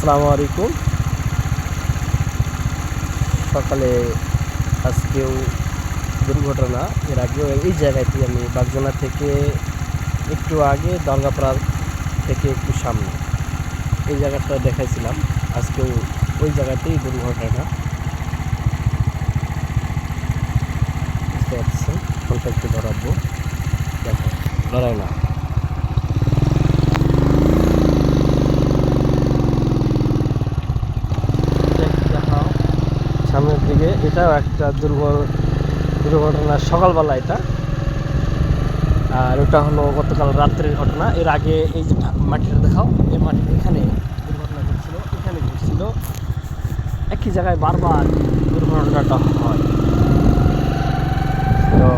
আসসালামু আলাইকুম। সকালে আজকেও দুর্ঘটনা। এর আগেও এই জায়গাটি আমি বাগজোনা থেকে একটু আগে দরগাপাড়া থেকে একটু সামনে এই জায়গাটা দেখাইছিলাম। আজকেও ওই জায়গাতেই দুর্ঘটনা। বুঝতে পারছেন, ফোনটা একটু ধরাবো, দেখো ধরায় না। দেখাও সামনের দিকে, এটাও একটা দুর্ঘটনা সকালবেলা এটা। আর ওটা হলো গতকাল রাত্রের ঘটনা। এর আগে এই যে মাটিটা দেখাও, এই মাটির এখানে দুর্ঘটনা ঘটছিল, এখানে ঘটছিল, একই জায়গায় বারবার দুর্ঘটনাটা হয়। তো